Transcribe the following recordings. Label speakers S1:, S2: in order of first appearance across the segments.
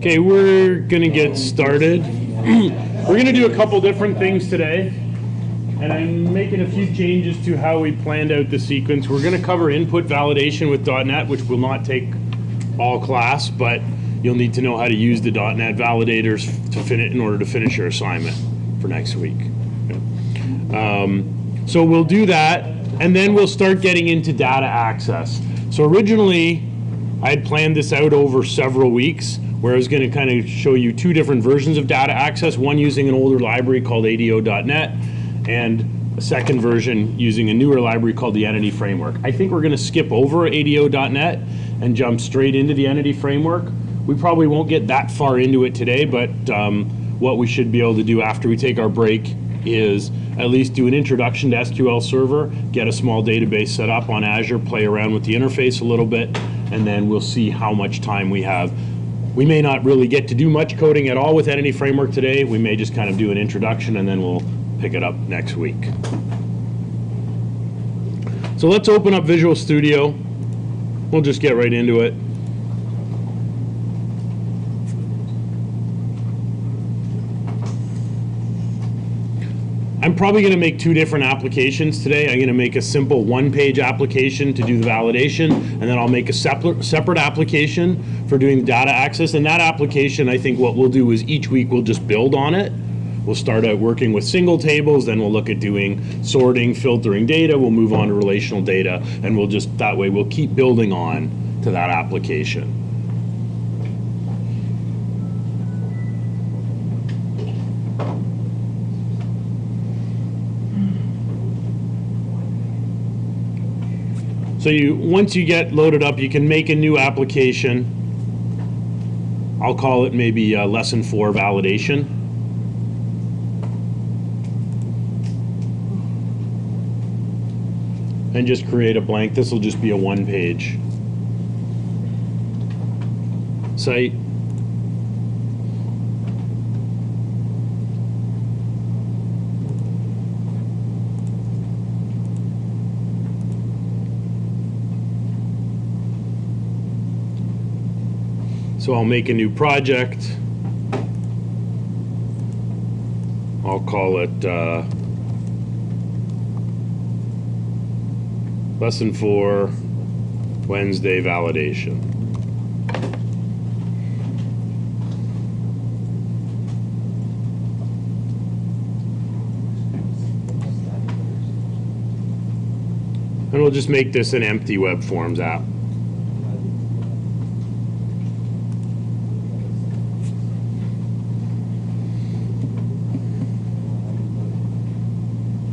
S1: Okay, we're gonna get started. We're gonna do a couple different things today, and I'm making a few changes to how we planned out the sequence. We're gonna cover input validation with .NET, which will not take all class, but you'll need to know how to use the .NET validators in order to finish your assignment for next week. So we'll do that, and then we'll start getting into data access. So originally, I had planned this out over several weeks, where I was going to kind of show you two different versions of data access, one using an older library called ADO.NET, and a second version using a newer library called the Entity Framework. I think we're going to skip over ADO.NET and jump straight into the Entity Framework. We probably won't get that far into it today, but what we should be able to do after we take our break is at least do an introduction to SQL Server, get a small database set up on Azure, play around with the interface a little bit, and then we'll see how much time we have. We may not really get to do much coding at all with Entity Framework today. We may just kind of do an introduction, and then we'll pick it up next week. So let's open up Visual Studio. We'll just get right into it. I'm probably going to make two different applications today. I'm going to make a simple one-page application to do the validation, and then I'll make a separate application for doing the data access. And that application, I think what we'll do is each week we'll just build on it. We'll start out working with single tables, then we'll look at doing sorting, filtering data, we'll move on to relational data, and we'll just, that way we'll keep building on to that application. So once you get loaded up, you can make a new application. I'll call it maybe Lesson 4 Validation. And just create a blank. This will just be a one-page site. So I'll make a new project. I'll call it Lesson 4 Wednesday Validation. And we'll just make this an empty web forms app.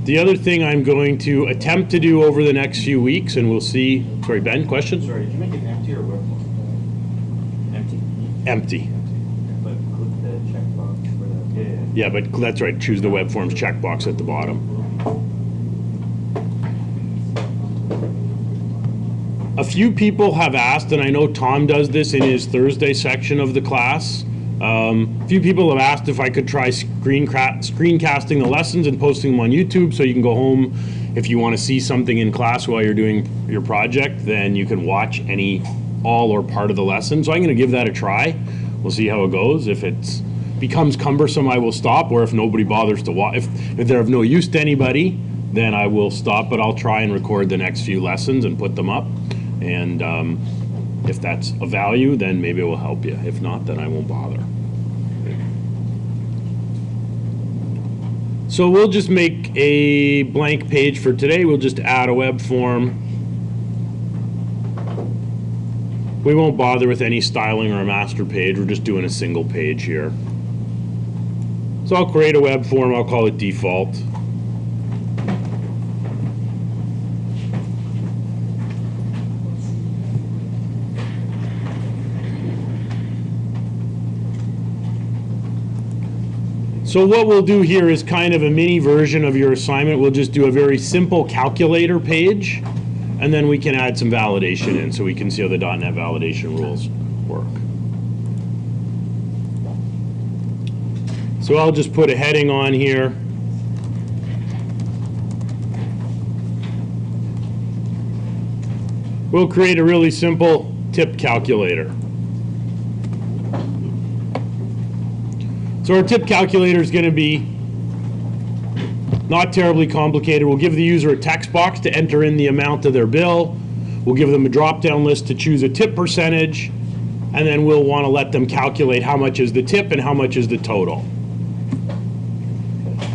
S1: The other thing I'm going to attempt to do over the next few weeks, and we'll see. Sorry, Ben, question?
S2: Sorry, did you make it empty or web form? Empty.
S1: Empty.
S2: But click the checkbox for that.
S1: Yeah, but that's right. Choose the web forms checkbox at the bottom. A few people have asked, and I know Tom does this in his Thursday section of the class. A few people have asked if I could try screencasting the lessons and posting them on YouTube, so you can go home if you want to see something in class while you're doing your project, then you can watch all or part of the lesson. So I'm going to give that a try. We'll see how it goes. If it becomes cumbersome, I will stop, or if nobody bothers to watch, if they're of no use to anybody, then I will stop, but I'll try and record the next few lessons and put them up. And if that's of value, then maybe it will help you. If not, then I won't bother. So we'll just make a blank page for today. We'll just add a web form. We won't bother with any styling or a master page. We're just doing a single page here. So I'll create a web form. I'll call it default. So what we'll do here is kind of a mini version of your assignment. We'll just do a very simple calculator page, and then we can add some validation in so we can see how the .NET validation rules work. So I'll just put a heading on here. We'll create a really simple tip calculator. So our tip calculator is going to be not terribly complicated. We'll give the user a text box to enter in the amount of their bill. We'll give them a drop-down list to choose a tip percentage, and then we'll want to let them calculate how much is the tip and how much is the total.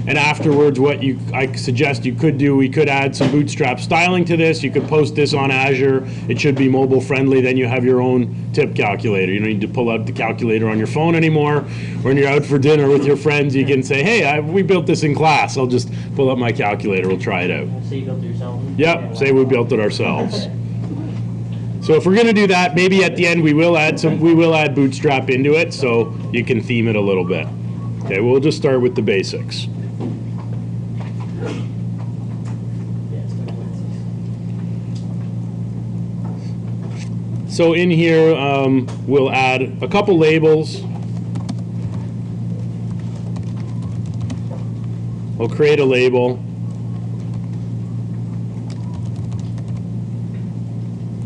S1: And afterwards, what I suggest you could do, we could add some Bootstrap styling to this. You could post this on Azure. It should be mobile friendly. Then you have your own tip calculator. You don't need to pull out the calculator on your phone anymore. When you're out for dinner with your friends, you can say, hey, we built this in class. I'll just pull up my calculator. We'll try it out.
S2: Say you built it yourself?
S1: Yep, say we built it ourselves. So if we're going to do that, maybe at the end we will add Bootstrap into it so you can theme it a little bit. Okay, we'll just start with the basics. So in here, we'll add a couple labels. We'll create a label.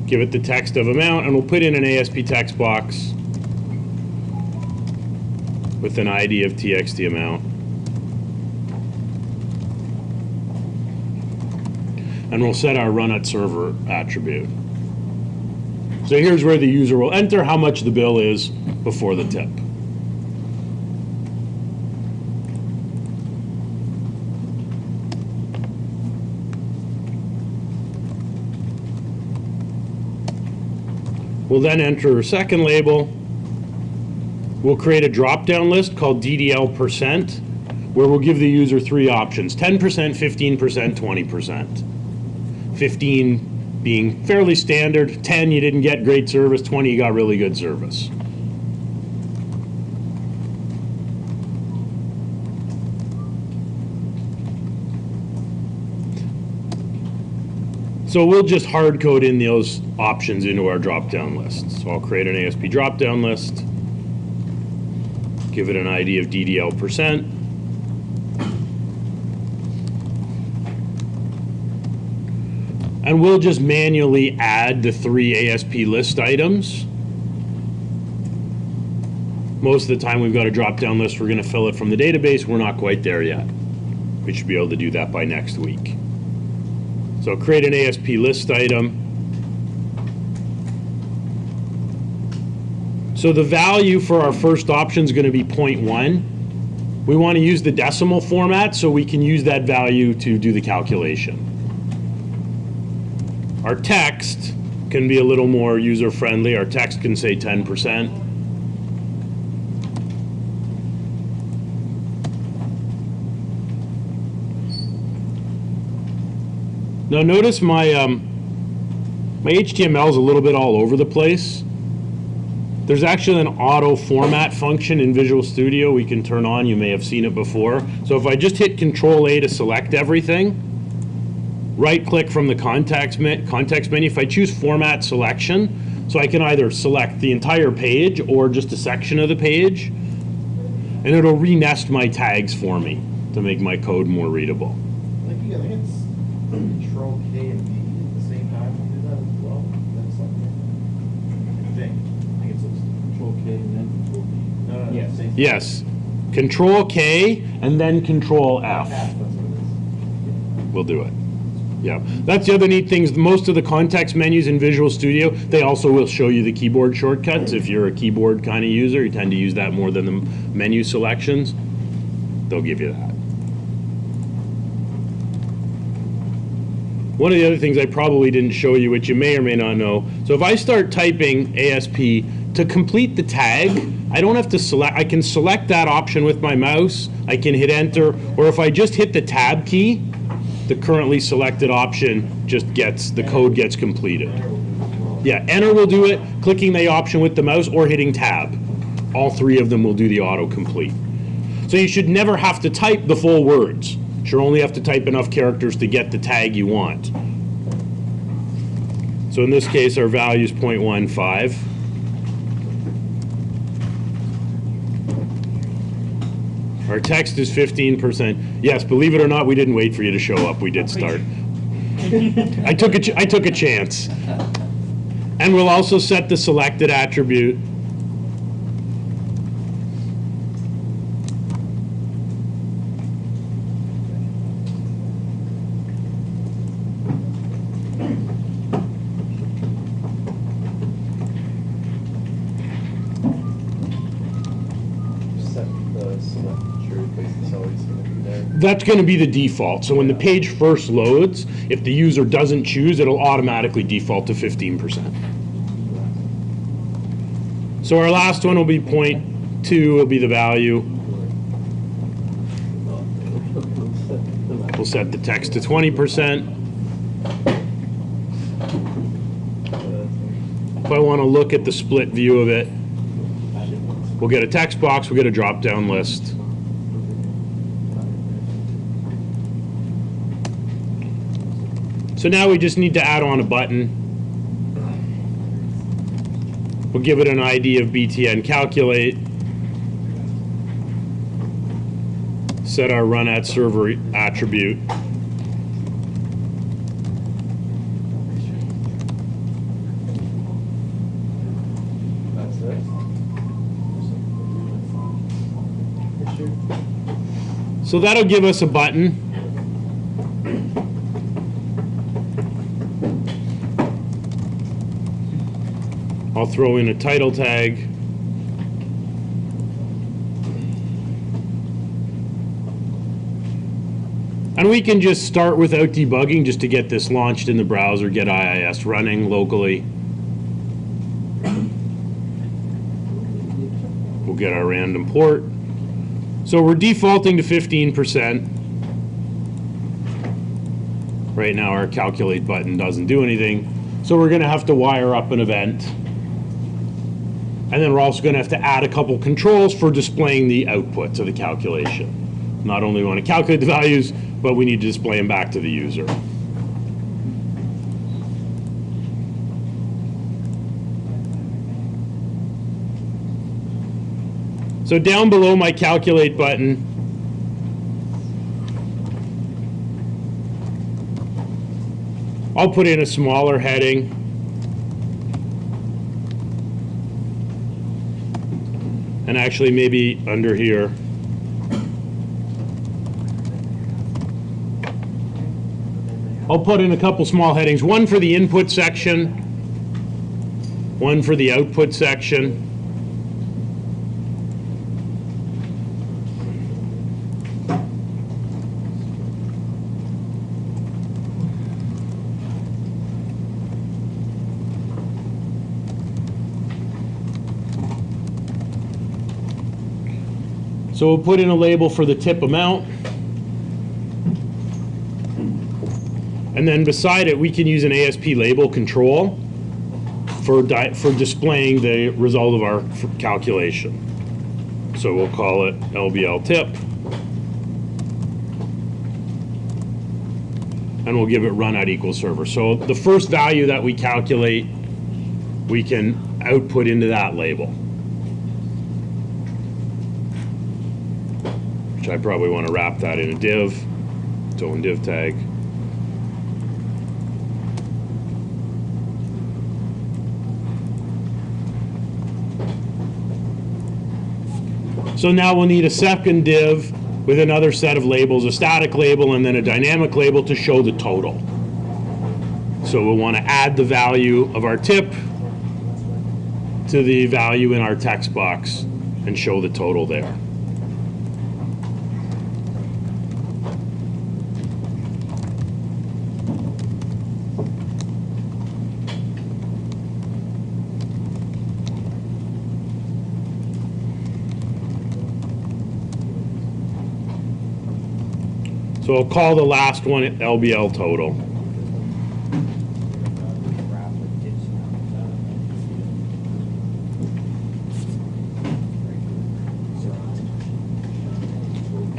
S1: Give it the text of amount, and we'll put in an ASP text box with an ID of txt amount. And we'll set our run at server attribute. So here's where the user will enter how much the bill is before the tip. We'll then enter a second label. We'll create a drop-down list called DDL%, where we'll give the user three options: 10%, 15%, 20%. 15 being fairly standard, 10 you didn't get great service, 20 you got really good service. So we'll just hard code in those options into our drop-down list. So I'll create an ASP drop-down list, give it an ID of DDL%. And we'll just manually add the three ASP list items. Most of the time we've got a drop-down list, we're going to fill it from the database. We're not quite there yet. We should be able to do that by next week. So create an ASP list item. So the value for our first option is going to be 0.1. We want to use the decimal format so we can use that value to do the calculation. Our text can be a little more user-friendly. Our text can say 10%. Now notice my HTML is a little bit all over the place. There's actually an auto format function in Visual Studio we can turn on. You may have seen it before. So if I just hit Control-A to select everything, right-click from the context menu. If I choose Format Selection, so I can either select the entire page or just a section of the page, and it'll re-nest my tags for me to make my code more readable.
S3: I think it's Control K and V at the same time to do that as well. That's like, I think it's Control K and then Control V. No,
S2: Yes.
S3: same.
S1: Yes, Control K and then Control F.
S3: That's what it is.
S1: We'll do it. Yeah, that's the other neat thing is most of the context menus in Visual Studio, they also will show you the keyboard shortcuts. If you're a keyboard kind of user, you tend to use that more than the menu selections. They'll give you that. One of the other things I probably didn't show you, which you may or may not know, so if I start typing ASP, to complete the tag, I don't have to select, I can select that option with my mouse, I can hit enter, or if I just hit the tab key, the currently selected option just gets, the code gets completed. Yeah, enter will do it, clicking the option with the mouse, or hitting tab. All three of them will do the autocomplete. So you should never have to type the full words. You should only have to type enough characters to get the tag you want. So in this case, our value is 0.15. Our text is 15%. Yes, believe it or not, we didn't wait for you to show up. We did start. I took a chance. And we'll also set the selected attribute
S2: that's not true because it's always going to be there.
S1: That's going to be the default. So when the page first loads, if the user doesn't choose, it'll automatically default to 15%. So our last one will be 0.2, will be the value. We'll set the text to 20%. If I want to look at the split view of it, we'll get a text box, we'll get a drop-down list. So now we just need to add on a button. We'll give it an ID of btn calculate. Set our run at server attribute.
S2: That's it.
S1: So that'll give us a button. I'll throw in a title tag. And we can just start without debugging just to get this launched in the browser, get IIS running locally. We'll get our random port. So we're defaulting to 15%. Right now our calculate button doesn't do anything. So we're going to have to wire up an event. And then we're also going to have to add a couple controls for displaying the outputs of the calculation. Not only want to calculate the values, but we need to display them back to the user. So down below my calculate button, I'll put in a smaller heading. And actually maybe under here. I'll put in a couple small headings, one for the input section, one for the output section. So we'll put in a label for the tip amount. And then beside it, we can use an ASP label control for displaying the result of our calculation. So we'll call it LBL tip. And we'll give it run at equal server. So the first value that we calculate, we can output into that label. Which I probably want to wrap that in a div, its own div tag. So now we'll need a second div with another set of labels, a static label and then a dynamic label to show the total. So we'll want to add the value of our tip to the value in our text box and show the total there. So I'll call the last one LBL total.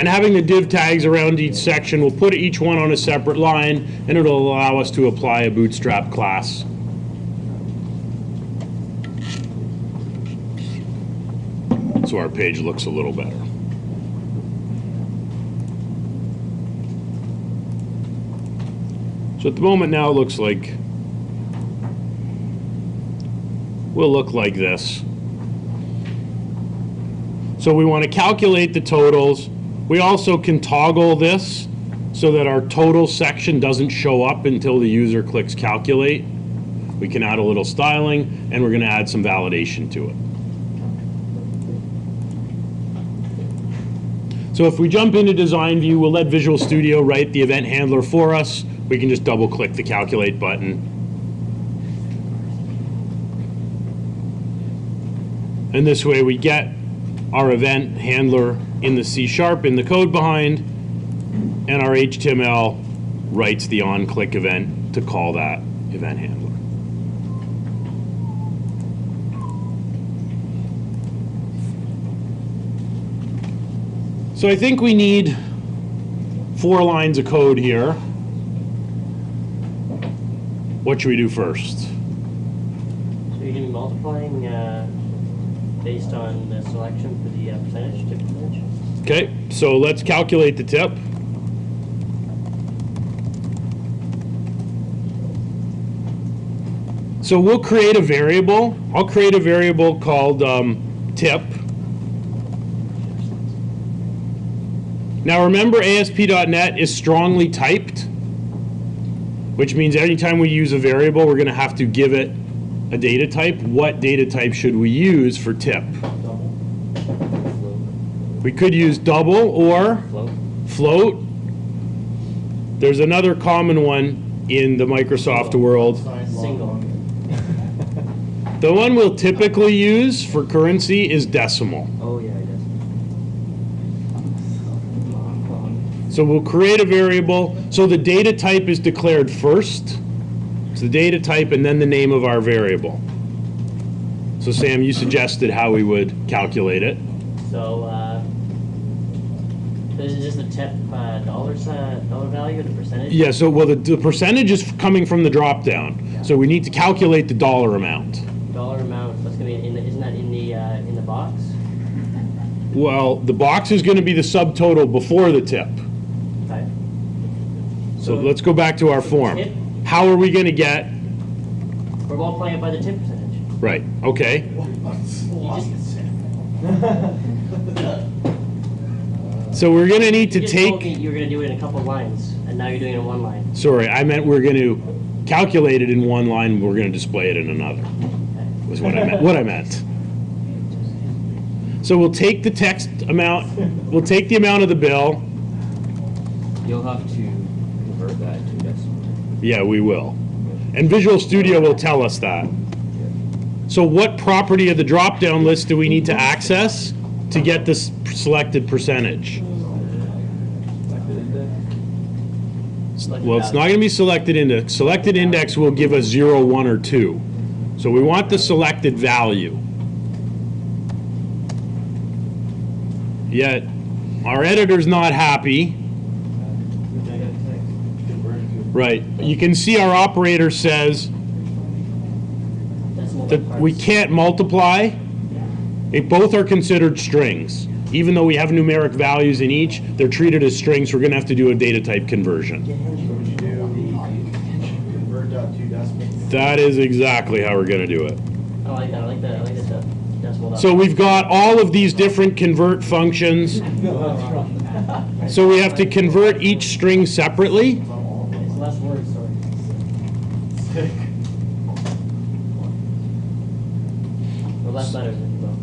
S1: And having the div tags around each section, we'll put each one on a separate line, and it'll allow us to apply a Bootstrap class. So our page looks a little better. So at the moment now it looks like will look like this. So we want to calculate the totals. We also can toggle this so that our total section doesn't show up until the user clicks calculate. We can add a little styling, and we're going to add some validation to it. So if we jump into design view, we'll let Visual Studio write the event handler for us. We can just double click the calculate button. And this way we get our event handler in the C# in the code behind, and our HTML writes the on-click event to call that event handler. So I think we need 4 lines of code here. What should we do first?
S4: So you're going to be multiplying based on the selection for the percentage, tip percentage?
S1: Okay, so let's calculate the tip. So we'll create a variable. I'll create a variable called tip. Now remember, ASP.NET is strongly typed, which means anytime we use a variable, we're going to have to give it a data type. What data type should we use for tip? We could use double or float. There's another common one in the Microsoft world.
S4: Single.
S1: The one we'll typically use for currency is decimal.
S4: Oh, yeah, it is.
S1: So we'll create a variable. So the data type is declared first. It's the data type and then the name of our variable. So Sam, you suggested how we would calculate it.
S4: So, this is just the tip dollar value or the percentage?
S1: Yeah, so well, the percentage is coming from the drop down. So we need to calculate the dollar amount.
S4: Dollar amount, that's going to be, isn't that in the box?
S1: Well, the box is going to be the subtotal before the tip.
S4: Okay.
S1: So let's go back to our form.
S4: Tip?
S1: How are we going to get?
S4: We're multiplying it by the tip percentage.
S1: Right, okay. So we're going to need to
S4: You just told me
S1: take,
S4: you were going to do it in a couple of lines, and now you're doing it in one line.
S1: sorry, I meant we're going to calculate it in one line, we're going to display it in another, was what I meant. So we'll take the text amount, we'll take the amount of the bill.
S2: You'll have to convert that to decimal.
S1: Yeah, we will. And Visual Studio will tell us that. So what property of the drop-down list do we need to access to get this selected percentage? Well, it's not going to be selected index. Selected index will give us 0, 1, or 2. So we want the selected value. Yet, our editor's not happy. Right. You can see our operator says that we can't multiply. Both are considered strings. Even though we have numeric values in each, they're treated as strings. We're going to have to do a data type conversion.
S3: So would you do convert.toDecimal?
S1: That is exactly how we're going to do it.
S4: I like that. I like the decimal.
S1: So we've got all of these different convert functions. So we have to convert each string separately.
S4: It's less words, sorry. Or less letters, if you will.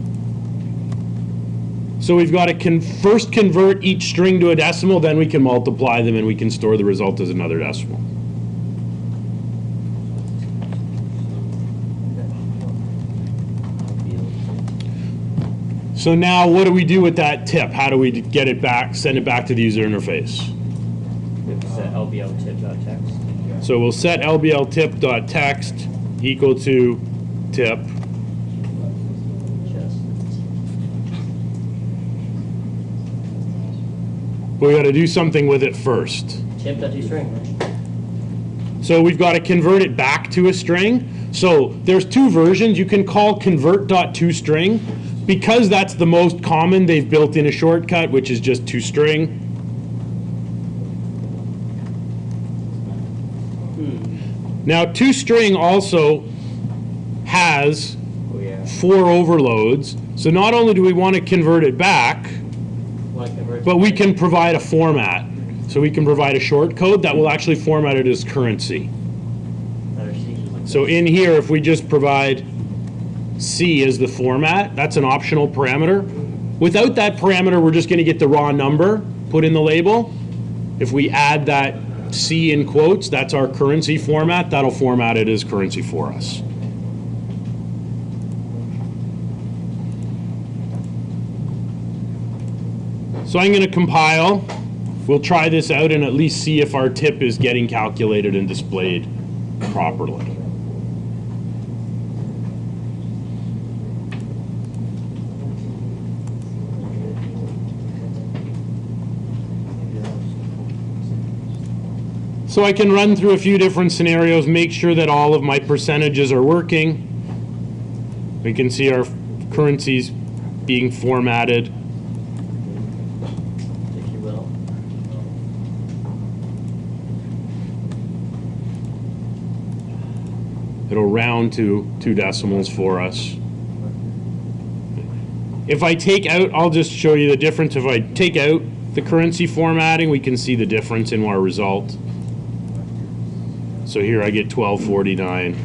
S1: So we've got to first convert each string to a decimal, then we can multiply them and we can store the result as another decimal. So now what do we do with that tip? How do we get it back, send it back to the user interface?
S2: We have to set LBL tip.text.
S1: So we'll set LBL tip.text equal to tip. But we got to do something with it first.
S4: Tip.toString.
S1: So we've got to convert it back to a string. So there's 2 versions. You can call convert.toString. Because that's the most common, they've built in a shortcut, which is just toString. Now toString also has 4 overloads. So not only do we want to convert it back, but we can provide a format. So we can provide a shortcode that will actually format it as currency. So in here, if we just provide C as the format, that's an optional parameter. Without that parameter, we're just going to get the raw number put in the label. If we add that C in quotes, that's our currency format. That'll format it as currency for us. So I'm going to compile. We'll try this out and at least see if our tip is getting calculated and displayed properly. So I can run through a few different scenarios, make sure that all of my percentages are working. We can see our currencies being formatted.
S4: If you will.
S1: It'll round to 2 decimals for us. If I take out, I'll just show you the difference. If I take out the currency formatting, we can see the difference in our result. So here I get 1249.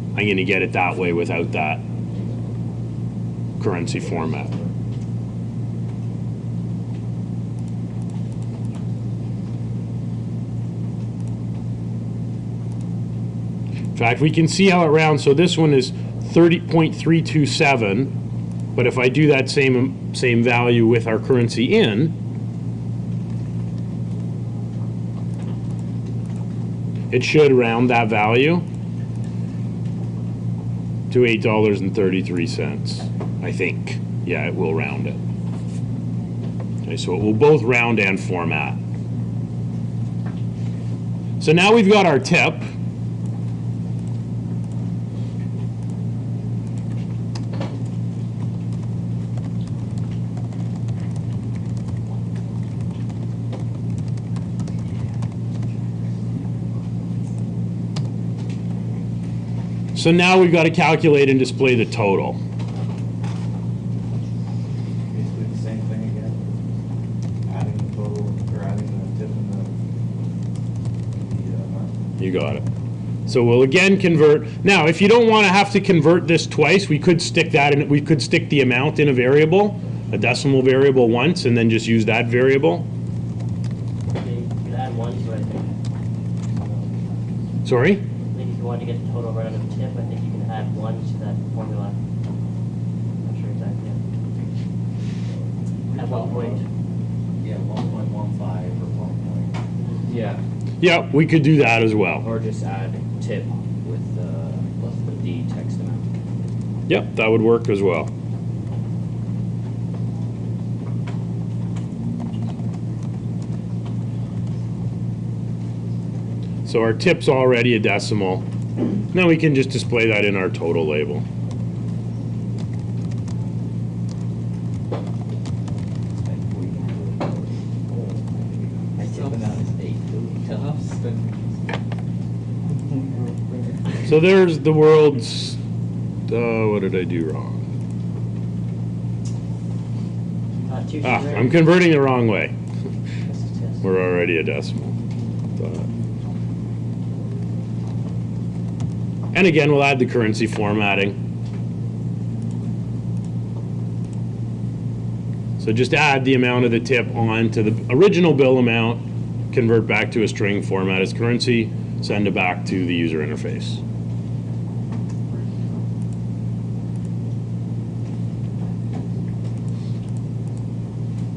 S1: I'm going to get it that way without that currency format. In fact, we can see how it rounds. So this one is 30.327, but if I do that same value with our currency in, it should round that value to $8.33, I think. Yeah, it will round it. Okay, so it will both round and format. So now we've got our tip. So now we've got to calculate and display the total.
S3: Basically the same thing again. Adding the total, or adding the tip and the
S1: You got it. So we'll again convert. Now, if you don't want to have to convert this twice, we could stick that in. We could stick the amount in a variable, a decimal variable once, and then just use that variable.
S4: You could add one to it, I think.
S1: Sorry?
S4: I think if you wanted to get the total right out of the tip, I think you can add one to that formula. Not sure exactly. At one point.
S2: Yeah, 1.15 or 1.
S5: Yeah,
S1: Yeah, we could do that as well.
S5: or just add tip with the text amount.
S1: Yep, that would work as well. So our tip's already a decimal. Now we can just display that in our total label. So there's the world's, what did I do wrong? I'm converting the wrong way. We're already a decimal. And again, we'll add the currency formatting. So just add the amount of the tip on to the original bill amount, convert back to a string format as currency, send it back to the user interface.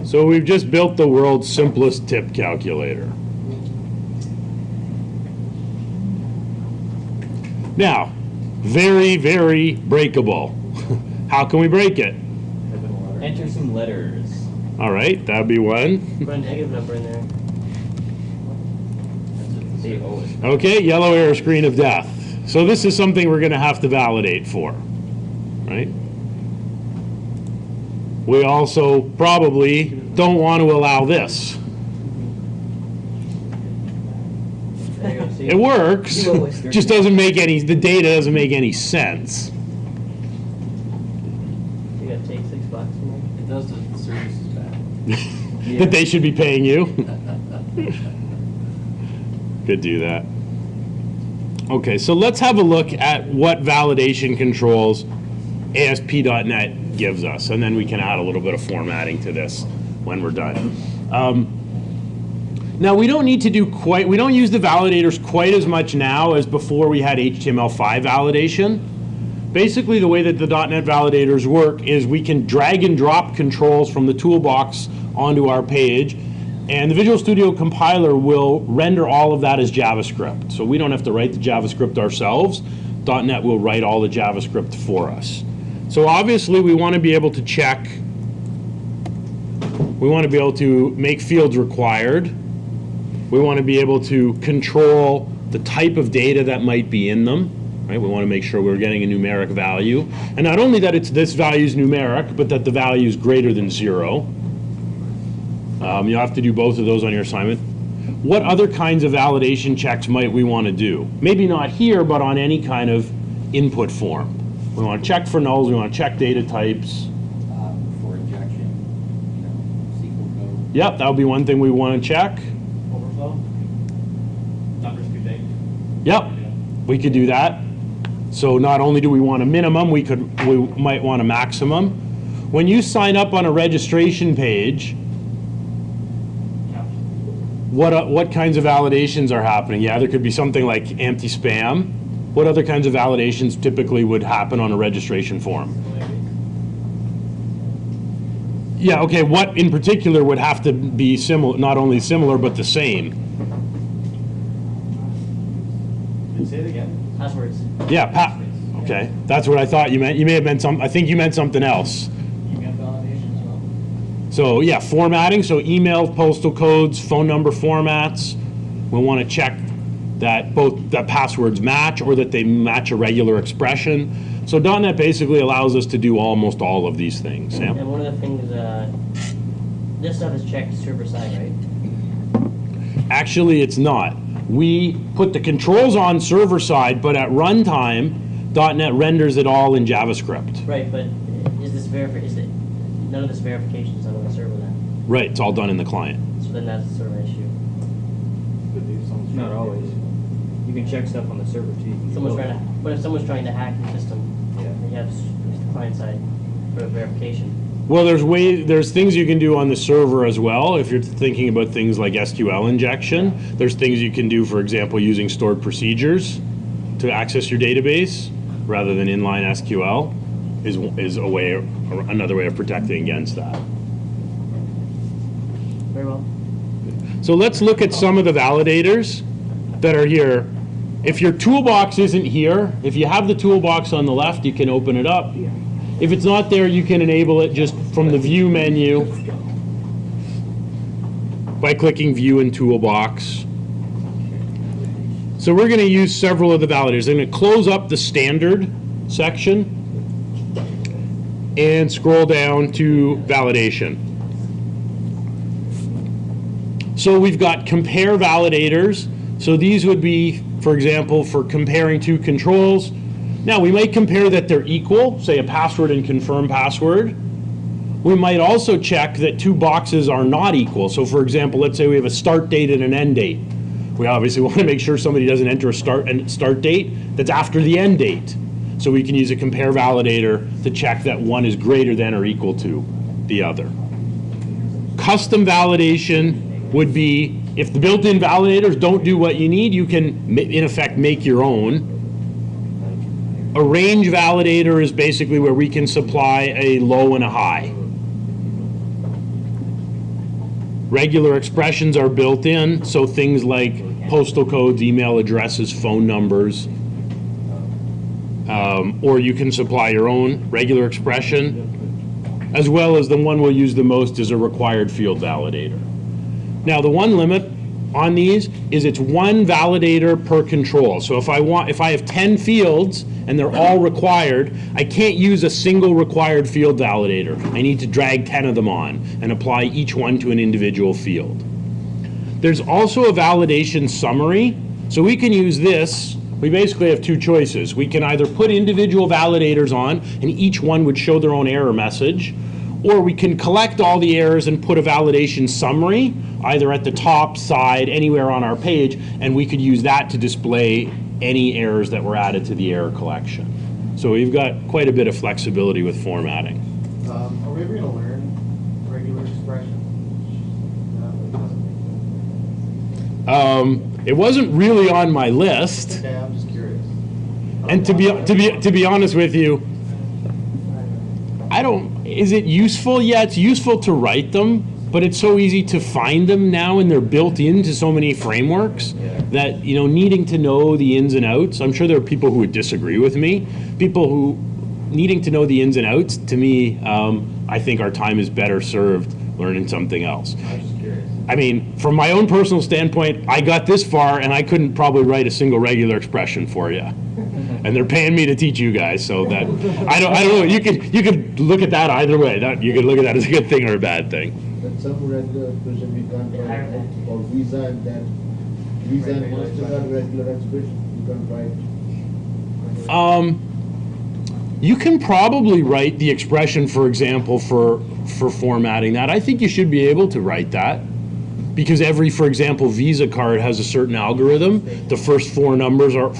S1: So we've just built the world's simplest tip calculator. Now, very, very breakable. How can we break it?
S5: Enter some letters.
S1: All right, that'd be one.
S4: Put a negative number in there.
S5: They always.
S1: Okay, yellow error screen of death. So this is something we're going to have to validate for, right? We also probably don't want to allow this.
S4: There you go, see?
S1: It works, just doesn't make any, the data doesn't make any sense.
S4: You gotta take $6 from there.
S2: It does the service is bad.
S1: That they should be paying you. Could do that. Okay, so let's have a look at what validation controls ASP.NET gives us, and then we can add a little bit of formatting to this when we're done. Now we don't need to do we don't use the validators quite as much now as before we had HTML5 validation. Basically the way that the .NET validators work is we can drag and drop controls from the toolbox onto our page, and the Visual Studio compiler will render all of that as JavaScript. So we don't have to write the JavaScript ourselves. .NET will write all the JavaScript for us. So obviously we want to be able to check, we want to be able to make fields required. We want to be able to control the type of data that might be in them. Right? We want to make sure we're getting a numeric value. And not only that this value is numeric, but that the value is greater than 0. You'll have to do both of those on your assignment. What other kinds of validation checks might we want to do? Maybe not here, but on any kind of input form. We want to check for nulls, we want to check data types.
S5: For injection, SQL code.
S1: Yep, that would be one thing we want to check.
S3: Overflow? Numbers too big?
S1: Yep, we could do that. So not only do we want a minimum, we might want a maximum. When you sign up on a registration page, what kinds of validations are happening? Yeah, there could be something like anti-spam. What other kinds of validations typically would happen on a registration form? Yeah, okay, what in particular would have to be similar, not only similar, but the same?
S3: Say it again.
S4: Passwords.
S1: Yeah, okay, that's what I thought you meant. You may have meant I think you meant something else.
S3: Email validation as well?
S1: So yeah, formatting, so email, postal codes, phone number formats. We'll want to check that both the passwords match or that they match a regular expression. So .NET basically allows us to do almost all of these things. Yeah?
S4: And one of the things, this stuff is checked server side, right?
S1: Actually, it's not. We put the controls on server side, but at runtime, .NET renders it all in JavaScript.
S4: Right, but is it none of this verification is done on the server then?
S1: Right, it's all done in the client.
S4: So then that's sort of an issue.
S2: Not always. You can check stuff on the server too.
S4: But if someone's trying to hack the system, you have the client side for verification.
S1: Well, there's things you can do on the server as well. If you're thinking about things like SQL injection, there's things you can do, for example, using stored procedures to access your database rather than inline SQL is another way of protecting against that.
S4: Very well.
S1: So let's look at some of the validators that are here. If your toolbox isn't here, if you have the toolbox on the left, you can open it up. If it's not there, you can enable it just from the View menu by clicking View and Toolbox. So we're going to use several of the validators. I'm going to close up the standard section and scroll down to validation. So we've got compare validators. So these would be, for example, for comparing two controls. Now we might compare that they're equal, say a password and confirm password. We might also check that two boxes are not equal. So for example, let's say we have a start date and an end date. We obviously want to make sure somebody doesn't enter a start date that's after the end date. So we can use a compare validator to check that one is greater than or equal to the other. Custom validation would be if the built-in validators don't do what you need, you can in effect make your own. A range validator is basically where we can supply a low and a high. Regular expressions are built in, so things like postal codes, email addresses, phone numbers, or you can supply your own regular expression, as well as the one we'll use the most is a required field validator. Now the one limit on these is it's one validator per control. So if I have 10 fields and they're all required, I can't use a single required field validator. I need to drag 10 of them on and apply each one to an individual field. There's also a validation summary. So we can use this. We basically have two choices. We can either put individual validators on and each one would show their own error message, or we can collect all the errors and put a validation summary either at the top, side, anywhere on our page, and we could use that to display any errors that were added to the error collection. So we've got quite a bit of flexibility with formatting.
S3: Are we ever gonna learn regular expression?
S1: It wasn't really on my list.
S3: Okay, I'm just curious.
S1: And to be honest with you, is it useful? Yeah, it's useful to write them, but it's so easy to find them now, and they're built into so many frameworks that, you know, needing to know the ins and outs. I'm sure there are people who would disagree with me. People who needing to know the ins and outs, to me, I think our time is better served learning something else.
S3: I'm just curious.
S1: I mean, from my own personal standpoint, I got this far and I couldn't probably write a single regular expression for you. And they're paying me to teach you guys, so that I don't know. You could look at that either way. You could look at that as a good thing or a bad thing.
S6: But some regular expression we can't write for visa and that visa and MasterCard regular expression you can't write.
S1: You can probably write the expression, for example, for formatting that. I think you should be able to write that. Because every, for example, Visa card has a certain algorithm. The first 4 numbers are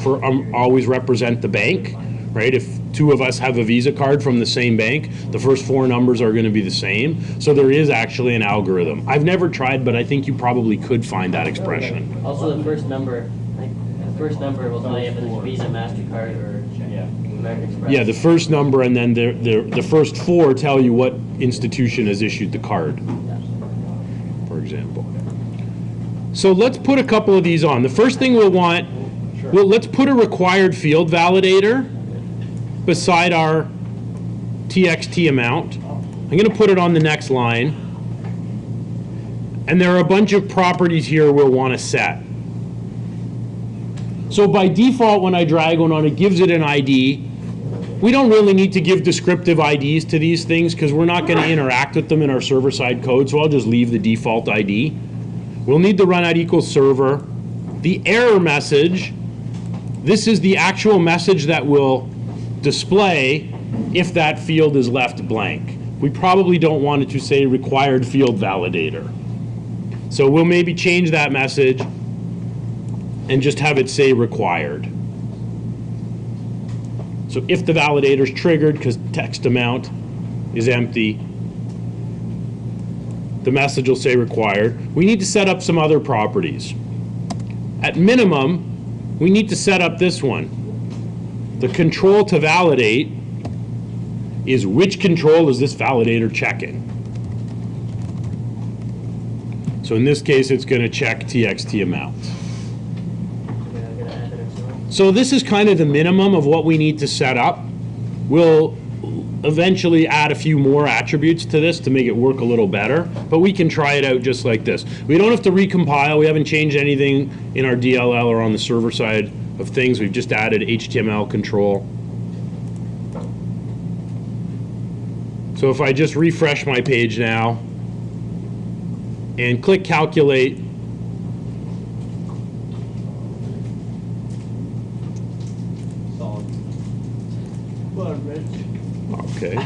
S1: always represent the bank, right? If 2 of us have a Visa card from the same bank, the first 4 numbers are going to be the same. So there is actually an algorithm. I've never tried, but I think you probably could find that expression.
S4: Also, the first number will tell you if it's Visa, MasterCard, or American Express.
S1: Yeah, the first number, and then the first 4 tell you what institution has issued the card, for example. So let's put a couple of these on. The first thing we'll want, let's put a required field validator beside our TXT amount. I'm going to put it on the next line. And there are a bunch of properties here we'll want to set. So by default, when I drag one on, it gives it an ID. We don't really need to give descriptive IDs to these things because we're not going to interact with them in our server-side code, so I'll just leave the default ID. We'll need the run at equals server. The error message, this is the actual message that will display if that field is left blank. We probably don't want it to say required field validator. So we'll maybe change that message and just have it say required. So if the validator is triggered because text amount is empty, the message will say required. We need to set up some other properties. At minimum, we need to set up this one. The control to validate is which control is this validator checking. So in this case, it's going to check TXT amount. So this is kind of the minimum of what we need to set up. We'll eventually add a few more attributes to this to make it work a little better, but we can try it out just like this. We don't have to recompile. We haven't changed anything in our DLL or on the server side of things. We've just added HTML control. So if I just refresh my page now and click calculate, okay.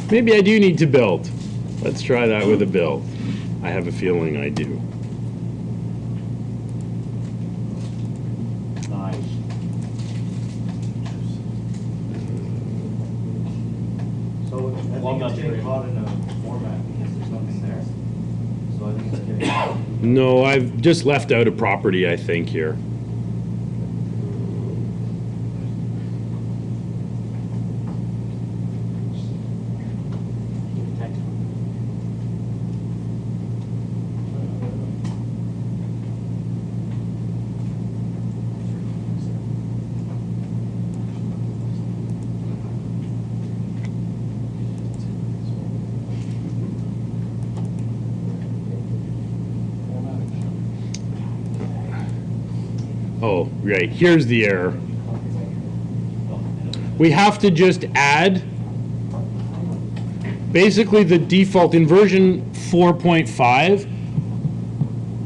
S1: Maybe I do need to build. Let's try that with a build. I have a feeling I do.
S2: Nice.
S3: So I think it's getting caught in a format because there's nothing there. So I think it's getting.
S1: No, I've just left out a property, I think, here. Oh, right, here's the error. We have to just add basically the default in version 4.5.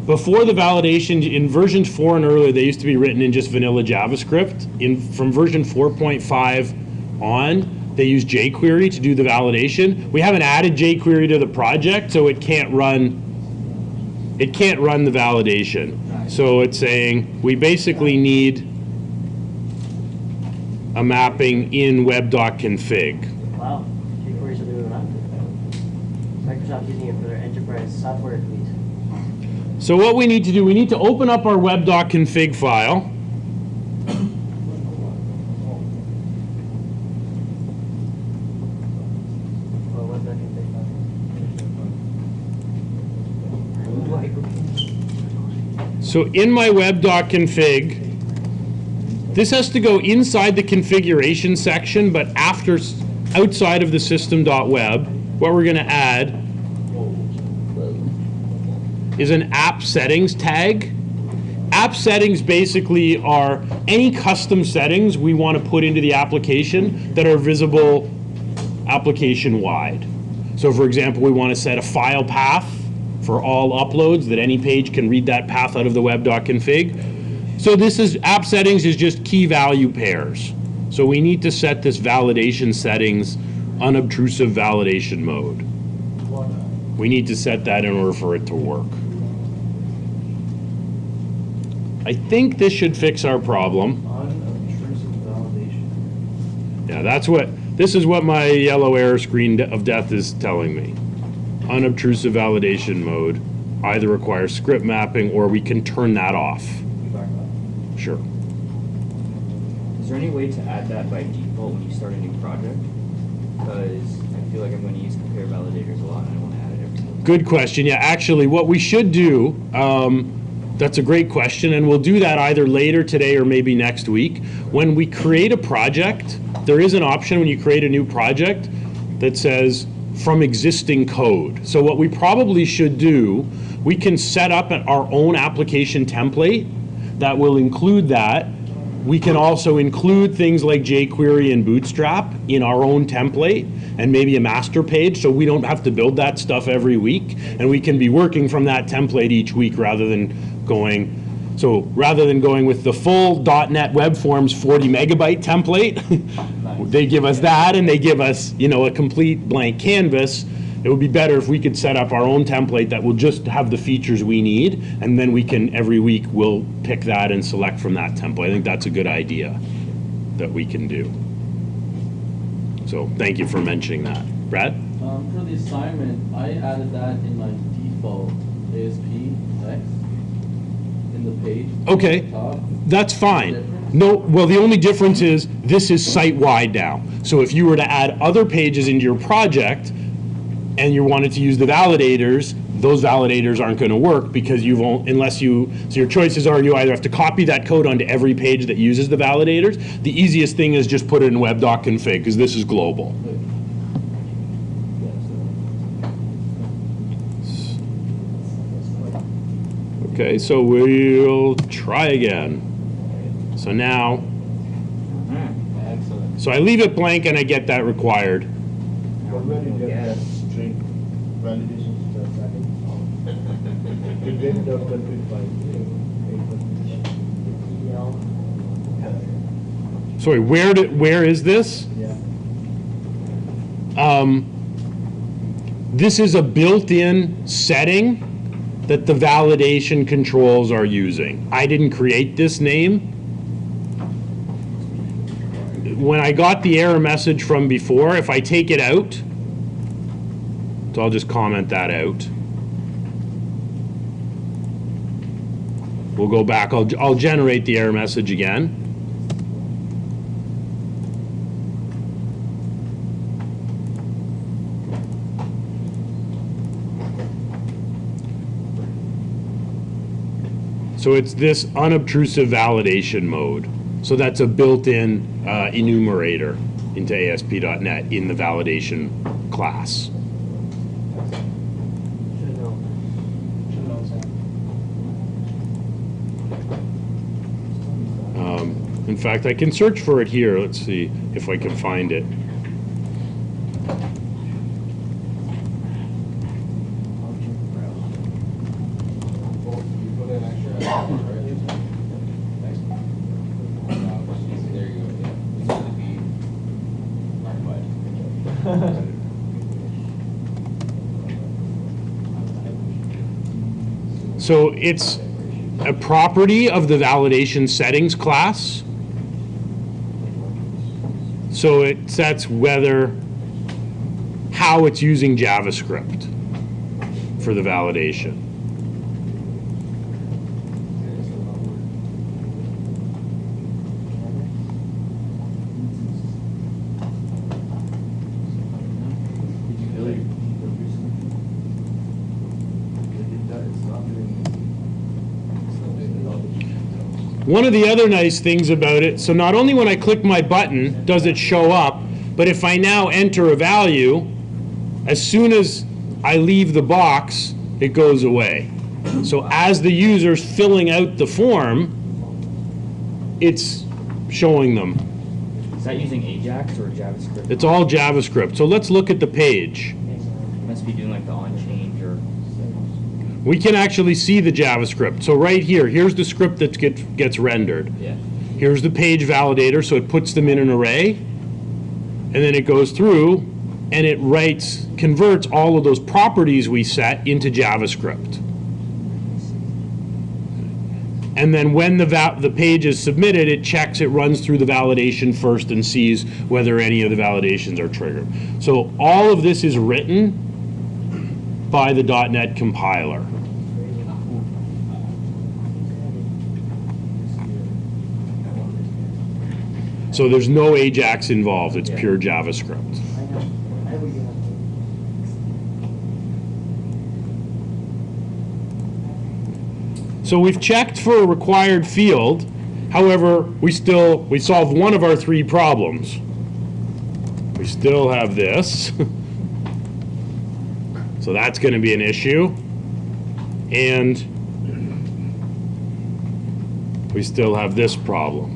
S1: Before the validation, in versions 4 and earlier, they used to be written in just vanilla JavaScript. From version 4.5 on, they use jQuery to do the validation. We haven't added jQuery to the project, so it can't run the validation. So it's saying we basically need a mapping in web.config.
S4: Wow, jQuery's doing that. Microsoft using it for their enterprise software suite.
S1: So what we need to do, we need to open up our web.config file.
S4: Well, what's that config?
S1: So in my web.config, this has to go inside the configuration section, but outside of the system.web, what we're going to add is an app settings tag. App settings basically are any custom settings we want to put into the application that are visible application-wide. So for example, we want to set a file path for all uploads, that any page can read that path out of the web.config. So this is app settings is just key value pairs. So we need to set this validation settings unobtrusive validation mode. We need to set that in order for it to work. I think this should fix our problem.
S3: Unobtrusive validation.
S1: Yeah, this is what my yellow error screen of death is telling me. Unobtrusive validation mode either requires script mapping or we can turn that off. Sure.
S5: Is there any way to add that by default when you start a new project? Because I feel like I'm going to use compare validators a lot and I want to add it every single time.
S1: Good question. Yeah, actually what we should do, that's a great question, and we'll do that either later today or maybe next week. When we create a project, there is an option when you create a new project that says from existing code. So what we probably should do, we can set up our own application template that will include that. We can also include things like jQuery and Bootstrap in our own template and maybe a master page, so we don't have to build that stuff every week, and we can be working from that template each week rather than going with the full .NET Web Forms 40 megabyte template. They give us that, and they give us, a complete blank canvas. It would be better if we could set up our own template that will just have the features we need, and then we can, every week, we'll pick that and select from that template. I think that's a good idea that we can do. So thank you for mentioning that. Brad?
S2: For the assignment, I added that in my default ASP text in the page.
S1: Okay,
S2: Top.
S1: that's fine. No, well, the only difference is this is site-wide now. So if you were to add other pages into your project and you wanted to use the validators, those validators aren't going to work because you won't, so your choices are you either have to copy that code onto every page that uses the validators. The easiest thing is just put it in web.config because this is global. Okay, so we'll try again. So now, so I leave it blank and I get that required.
S6: Where did you get that string validation setting? You get the config file.
S1: Sorry, where is this?
S6: Yeah.
S1: This is a built-in setting that the validation controls are using. I didn't create this name. When I got the error message from before, if I take it out, so I'll just comment that out. We'll go back, I'll generate the error message again. So it's this unobtrusive validation mode. So that's a built-in enumerator into ASP.NET in the validation class. In fact, I can search for it here. Let's see if I can find it. So it's a property of the validation settings class. So it sets how it's using JavaScript for the validation. One of the other nice things about it, so not only when I click my button does it show up, but if I now enter a value, as soon as I leave the box, it goes away. So as the user's filling out the form, it's showing them.
S5: Is that using Ajax or JavaScript?
S1: It's all JavaScript. So let's look at the page.
S5: It must be doing like the on change or.
S1: We can actually see the JavaScript. So right here, here's the script that gets rendered.
S5: Yeah.
S1: Here's the page validator, so it puts them in an array, and then it goes through and it converts all of those properties we set into JavaScript. And then when the page is submitted, it checks, it runs through the validation first and sees whether any of the validations are triggered. So all of this is written by the .NET compiler. So there's no Ajax involved, it's pure JavaScript. So we've checked for a required field, however, we solved one of our three problems. We still have this. So that's going to be an issue. And we still have this problem.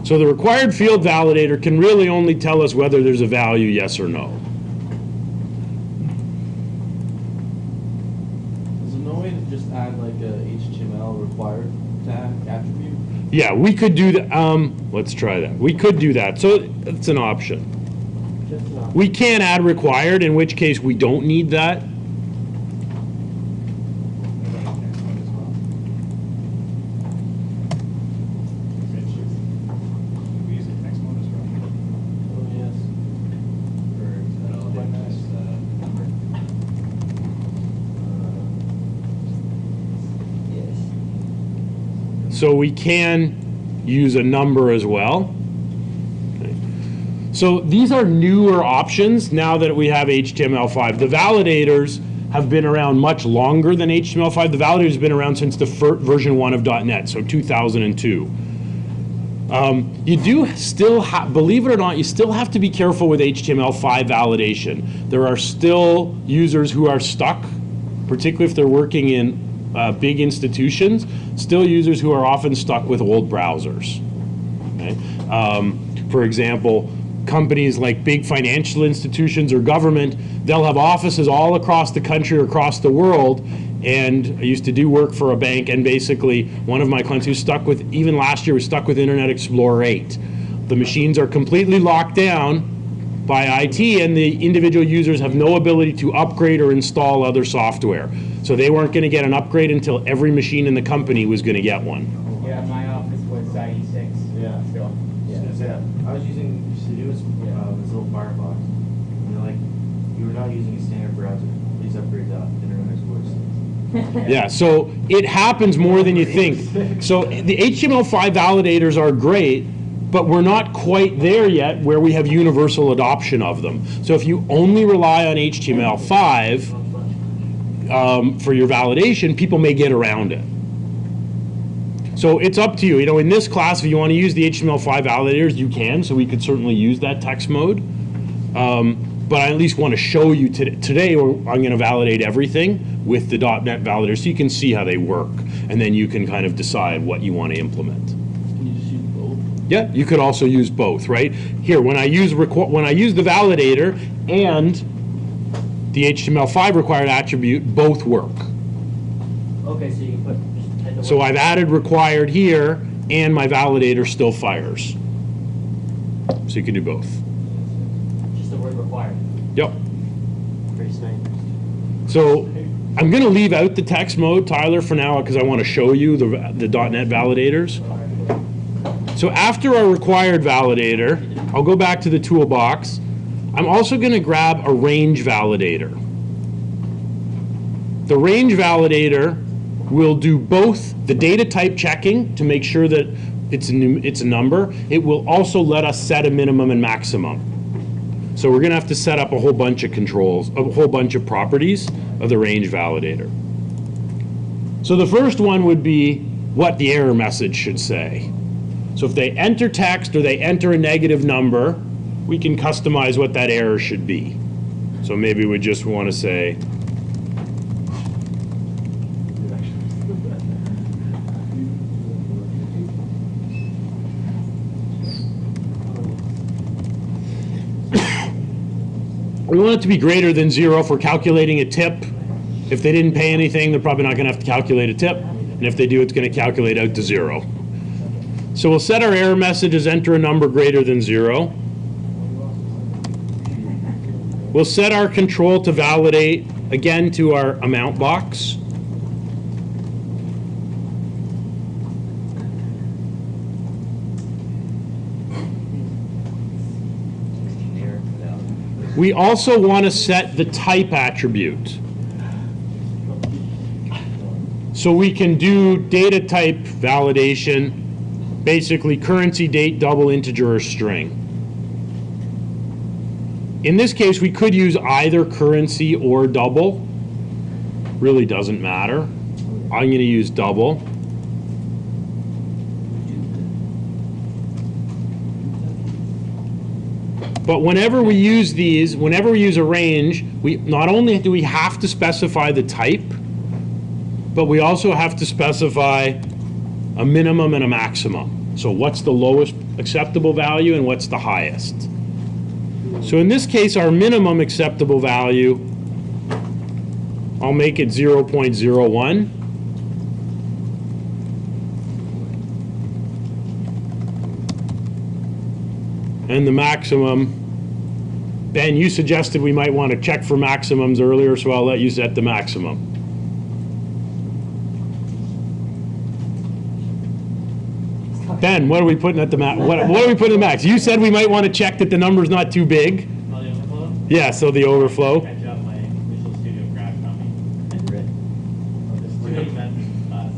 S1: So the required field validator can really only tell us whether there's a value, yes or no.
S2: Is there no way to just add like a HTML required tag attribute?
S1: Yeah, we could do that. Let's try that. We could do that. So it's an option. We can add required, in which case we don't need that.
S2: Oh, yes.
S1: So we can use a number as well. Okay. So these are newer options now that we have HTML5. The validators have been around much longer than HTML5. The validator has been around since the version 1 of .NET, so 2002. You do still, believe it or not, you still have to be careful with HTML5 validation. There are still users who are stuck, particularly if they're working in big institutions, still users who are often stuck with old browsers. Okay? For example, companies like big financial institutions or government, they'll have offices all across the country or across the world. And I used to do work for a bank, and basically one of my clients who's stuck with, even last year, was stuck with Internet Explorer 8. The machines are completely locked down by IT, and the individual users have no ability to upgrade or install other software. So they weren't going to get an upgrade until every machine in the company was going to get one.
S7: Yeah, my office was IE6.
S3: Yeah.
S7: Still.
S3: Yeah. I was using Mozilla Firefox. And they're like, you were not using a standard browser. Please upgrade to Internet Explorer 6.
S1: Yeah, so it happens more than you think. So the HTML5 validators are great, but we're not quite there yet where we have universal adoption of them. So if you only rely on HTML5 for your validation, people may get around it. So it's up to you. You know, in this class, if you want to use the HTML5 validators, you can. So we could certainly use that text mode. But I at least want to show you today I'm going to validate everything with the .NET validator so you can see how they work. And then you can kind of decide what you want to implement.
S2: Can you just use both?
S1: Yeah, you could also use both, right? Here, when I use the validator and the HTML5 required attribute, both work.
S4: Okay, so you can put just
S1: So I've added required here, and my validator still fires. So you can do both.
S4: just the word required.
S1: Yep.
S4: Pretty nice.
S1: So I'm going to leave out the text mode, Tyler, for now, because I want to show you the .NET validators. So after our required validator, I'll go back to the toolbox. I'm also going to grab a range validator. The range validator will do both the data type checking to make sure that it's a number. It will also let us set a minimum and maximum. So we're going to have to set up a whole bunch of controls, a whole bunch of properties of the range validator. So the first one would be what the error message should say. So if they enter text or they enter a negative number, we can customize what that error should be. So maybe we just want to say, we want it to be greater than 0 if we're calculating a tip. If they didn't pay anything, they're probably not going to have to calculate a tip. And if they do, it's going to calculate out to 0. So we'll set our error message as enter a number greater than 0. We'll set our control to validate, again, to our amount box. We also want to set the type attribute. So we can do data type validation, basically currency, date, double, integer, or string. In this case, we could use either currency or double. Really doesn't matter. I'm going to use double. But whenever we use these, whenever we use a range, we not only do we have to specify the type, but we also have to specify a minimum and a maximum. So what's the lowest acceptable value and what's the highest? So in this case, our minimum acceptable value, I'll make it 0.01. And the maximum, Ben, you suggested we might want to check for maximums earlier, so I'll let you set the maximum. Ben, what are we putting at the max? What are we putting at the max? You said we might want to check that the number's not too big.
S8: Oh, the overflow?
S1: Yeah, so the overflow.
S8: Catch up my Visual Studio crash on me. It's too expensive class.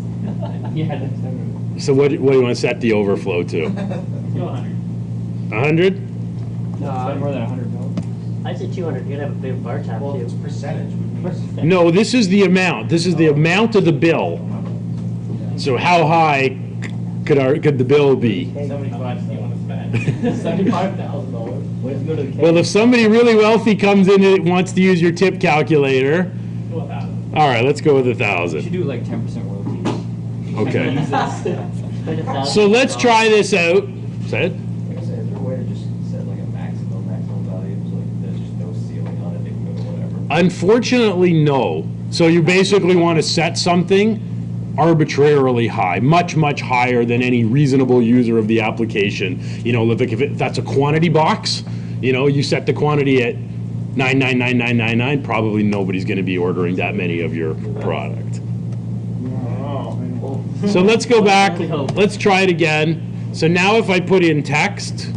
S7: Yeah, that's
S1: So what do you want to set the overflow to?
S8: Let's go 100.
S1: 100?
S7: no, more than 100 mil.
S4: I said 200, you're gonna have a big bar tab
S3: Well, it's
S4: too.
S3: percentage. Would be.
S1: No, this is the amount. This is the amount of the bill. So how high could the bill be?
S8: How much do you want to spend?
S2: $75,000.
S7: What if you go to the
S1: Well, if somebody really wealthy comes in and wants to use your tip calculator,
S8: Go 1,000.
S1: all right, let's go with
S5: You should
S1: 1,000.
S5: do like 10% royalties.
S1: Okay.
S4: Spend $1,000.
S1: So let's try this out. Said?
S3: Like I said, is there a way to just set like a maximum value, so like there's just no ceiling on it, it can go to whatever?
S1: Unfortunately, no. So you basically want to set something arbitrarily high, much, much higher than any reasonable user of the application. You know, like if that's a quantity box, you know, you set the quantity at 9999999, probably nobody's going to be ordering that many of your product. So let's go back, let's try it again. So now if I put in text,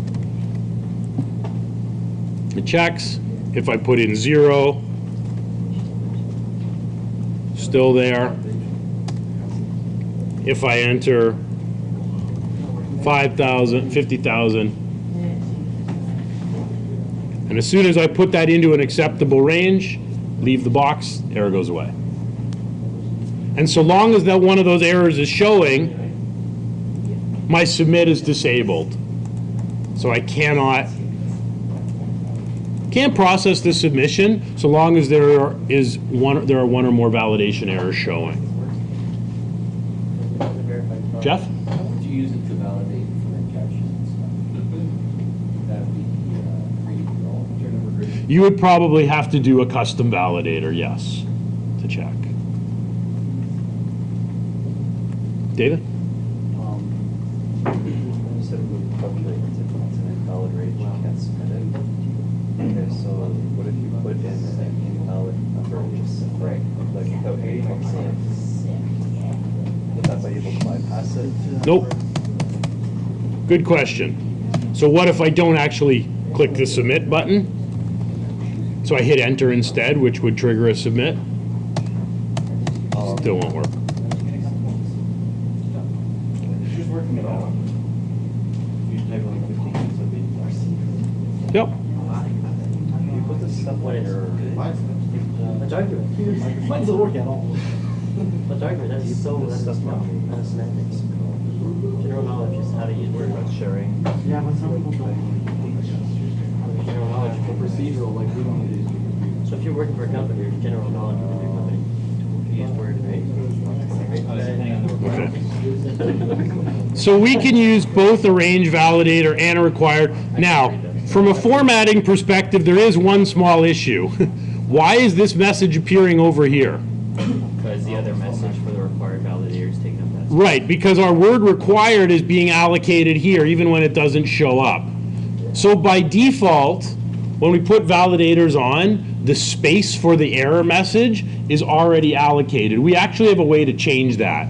S1: it checks. If I put in 0, still there. If I enter 5,000, 50,000, and as soon as I put that into an acceptable range, leave the box, error goes away. And so long as that one of those errors is showing, my submit is disabled. So I can't process the submission so long as there are one or more validation errors showing. Jeff?
S2: How would you use it to validate for injection and stuff? Would that be create your own? Is your number great?
S1: You would probably have to do a custom validator, yes, to check. David?
S3: You said we would calculate if it's an invalid range, you can't submit it. Okay, so what if you put in an invalid number and just like without any maximum? Would that be able to bypass it?
S1: Nope. Good question. So what if I don't actually click the submit button? So I hit enter instead, which would trigger a submit. Still won't work.
S3: She's working it out. You type like 15 submit.
S1: Yep.
S3: You put this stuff
S4: What
S3: on
S4: is
S3: your.
S4: a document?
S3: Mine's doesn't work at all.
S4: A document, that's so, that's semantics. General knowledge is how to use word.
S3: Sharing.
S7: Yeah, when some people don't.
S4: General knowledge.
S3: For procedural, like we don't need to.
S4: So if you're working for a company, your general knowledge of your company, you use word, right?
S1: Okay. So we can use both a range validator and a required. Now, from a formatting perspective, there is one small issue. Why is this message appearing over here?
S5: Because the other message for the required validator is taking up that space.
S1: Right, because our word required is being allocated here, even when it doesn't show up. So by default, when we put validators on, the space for the error message is already allocated. We actually have a way to change that.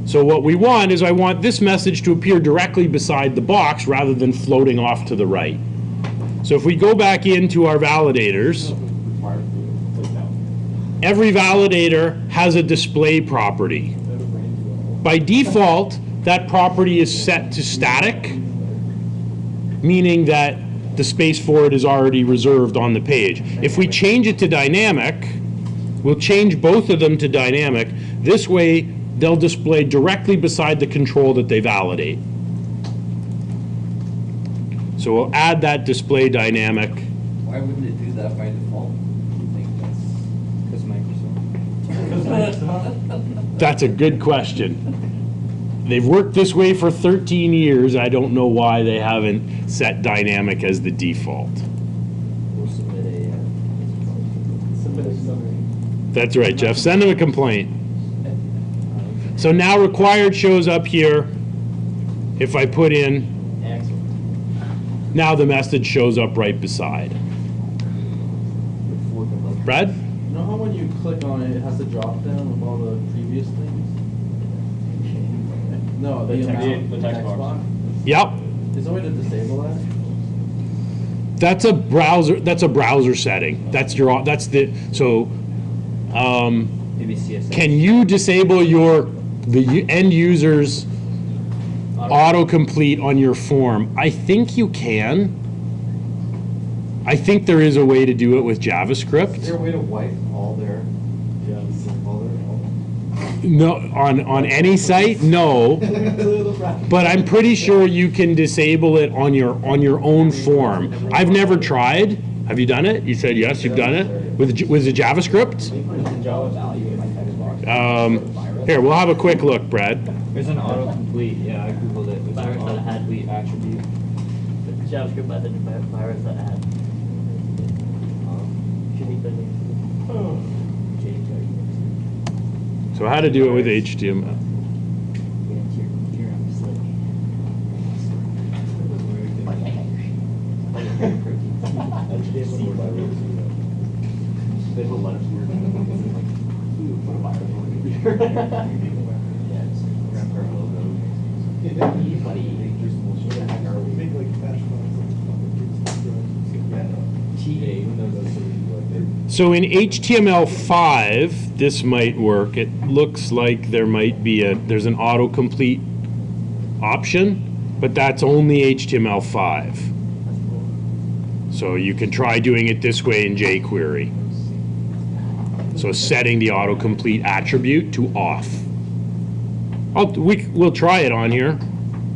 S1: So what we want is I want this message to appear directly beside the box rather than floating off to the right. So if we go back into our validators, every validator has a display property. By default, that property is set to static, meaning that the space for it is already reserved on the page. If we change it to dynamic, we'll change both of them to dynamic. This way, they'll display directly beside the control that they validate. So we'll add that display dynamic.
S2: Why wouldn't it do that by default? You think that's...
S5: Because Microsoft.
S1: That's a good question. They've worked this way for 13 years. I don't know why they haven't set dynamic as the default.
S5: We'll submit a
S7: summary.
S1: That's right, Jeff. Send them a complaint. So now required shows up here. If I put in, now the message shows up right beside. Brad?
S2: You know how when you click on it, it has the drop down with all the previous things? No, the amount,
S8: the text box.
S1: Yep.
S2: Is there a way to disable that?
S1: That's a browser setting. That's your, that's the, so,
S5: Maybe CSS.
S1: can you disable the end user's autocomplete on your form? I think you can. I think there is a way to do it with JavaScript.
S3: Is there a way to wipe all their,
S1: No, on any site, no. But I'm pretty sure you can disable it on your own form. I've never tried. Have you done it? You said yes, you've done it with the JavaScript. Here, we'll have a quick look, Brad.
S5: There's an autocomplete. Yeah, I googled it. There's an
S4: Virus that had
S5: autocomplete attribute.
S4: JavaScript method virus that had.
S1: So how to do it with HTML? So in HTML5, this might work. It looks like there might be there's an autocomplete option, but that's only HTML5. So you can try doing it this way in jQuery. So setting the autocomplete attribute to off. We'll try it on here.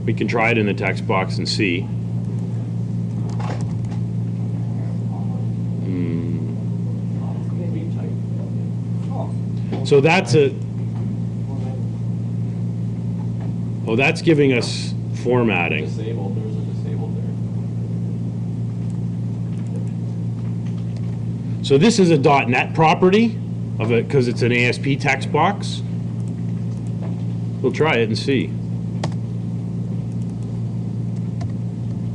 S1: We can try it in the text box and see. So that's that's giving us formatting.
S2: Disabled, there's a disabled there.
S1: So this is a .NET property of it because it's an ASP text box. We'll try it and see.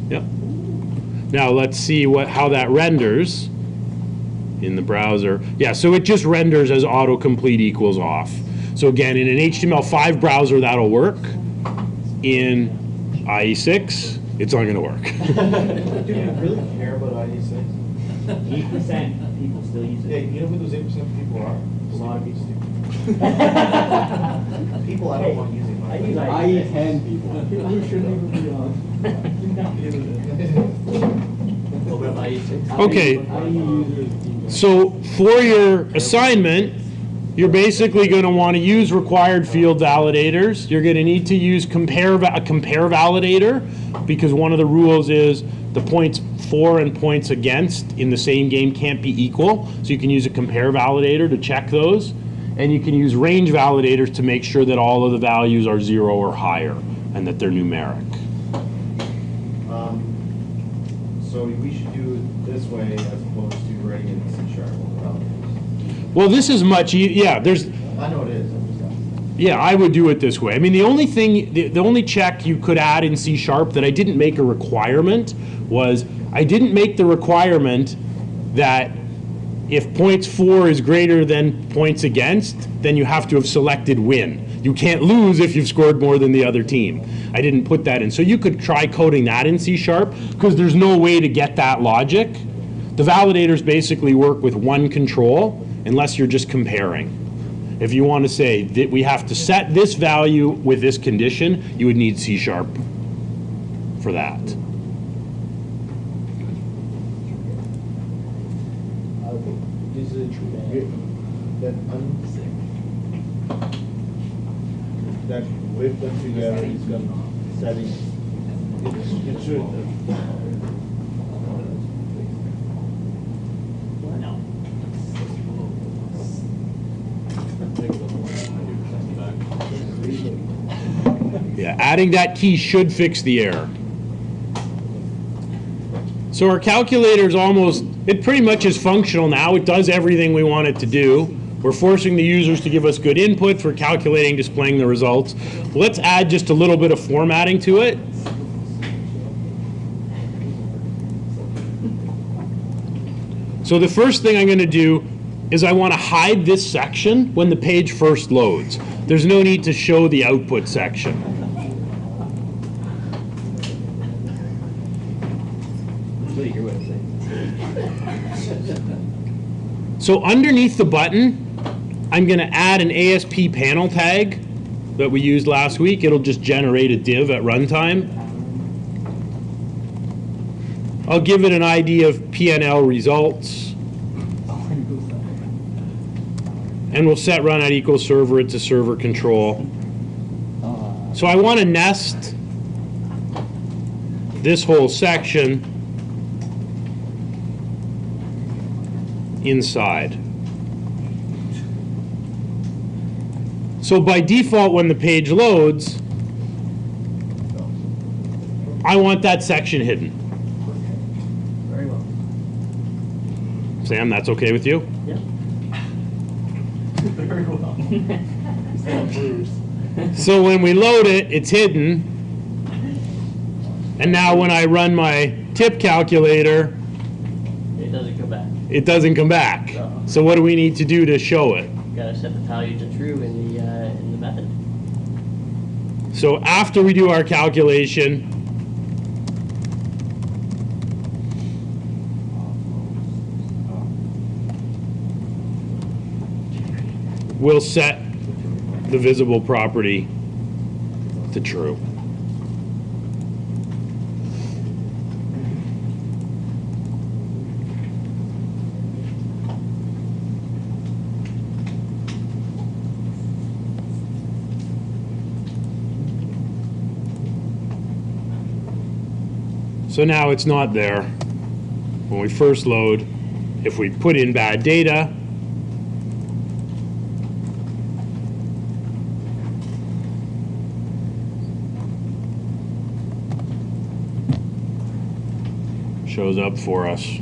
S1: Yep. Now let's see how that renders in the browser. Yeah, so it just renders as autocomplete equals off. So again, in an HTML5 browser, that'll work. In IE6, it's not gonna work.
S3: Do you really care about IE6?
S7: 8% people still use
S3: Yeah,
S7: it.
S3: you know who those 8% of people are?
S7: A lot of people.
S3: People I don't want using
S7: I
S3: IE.
S7: use
S9: IE10 people.
S7: People who shouldn't even be on.
S2: What about IE6?
S1: Okay.
S7: IE users.
S1: So for your assignment, you're basically going to want to use required field validators. You're going to need to use a compare validator, because one of the rules is the points for and points against in the same game can't be equal. So you can use a compare validator to check those. And you can use range validators to make sure that all of the values are 0 or higher and that they're numeric.
S3: So we should do it this way as opposed to writing it in C# without.
S1: Well, this is much yeah, there's
S3: I know it is. I'm just asking.
S1: yeah, I would do it this way. I mean, the only thing, the only check you could add in C# that I didn't make a requirement was I didn't make the requirement that if points for is greater than points against, then you have to have selected win. You can't lose if you've scored more than the other team. I didn't put that in. So you could try coding that in C#, because there's no way to get that logic. The validators basically work with one control, unless you're just comparing. If you want to say that we have to set this value with this condition, you would need C# for that.
S6: This is that wave configuration is setting. It should.
S1: Yeah, adding that key should fix the error. So our calculator is almost, it pretty much is functional now. It does everything we want it to do. We're forcing the users to give us good input for calculating, displaying the results. Let's add just a little bit of formatting to it. So the first thing I'm going to do is I want to hide this section when the page first loads. There's no need to show the output section. So underneath the button, I'm going to add an ASP panel tag that we used last week. It'll just generate a div at runtime. I'll give it an ID of PNL results. And we'll set run at equals server to server control. So I want to nest this whole section inside. So by default, when the page loads, I want that section hidden.
S4: Very well.
S1: Sam, that's okay with you?
S4: Yeah.
S2: Very well.
S1: So when we load it, it's hidden. And now when I run my tip calculator,
S4: It doesn't come back.
S1: it doesn't come back.
S4: No.
S1: So what do we need to do to show it?
S4: Gotta set the value to true in the method.
S1: So after we do our calculation, we'll set the visible property to true. So now it's not there. When we first load, if we put in bad data, shows up for us.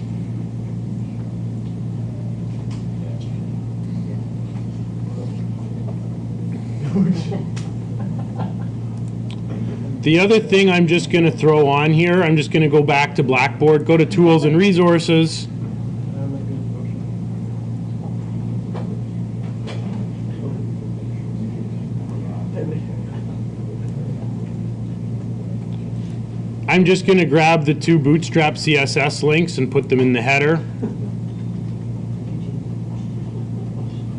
S1: The other thing I'm just going to throw on here, I'm just going to go back to Blackboard, go to Tools and Resources. I'm just going to grab the two Bootstrap CSS links and put them in the header.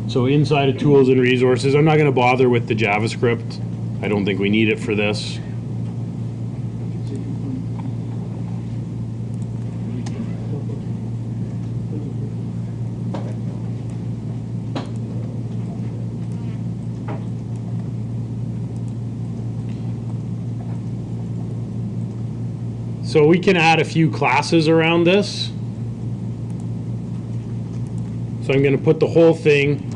S1: So inside of tools and resources, I'm not going to bother with the JavaScript. I don't think we need it for this. So we can add a few classes around this. So I'm going to put the whole thing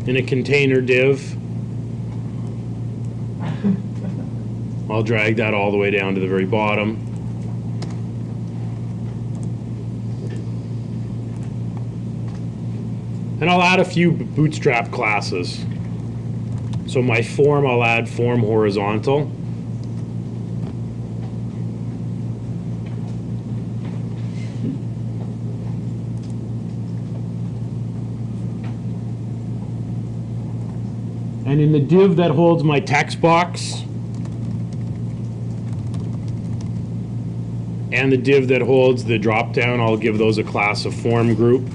S1: in a container div. I'll drag that all the way down to the very bottom. And I'll add a few Bootstrap classes. So my form, I'll add form horizontal. And in the div that holds my text box, and the div that holds the drop-down, I'll give those a class of form group.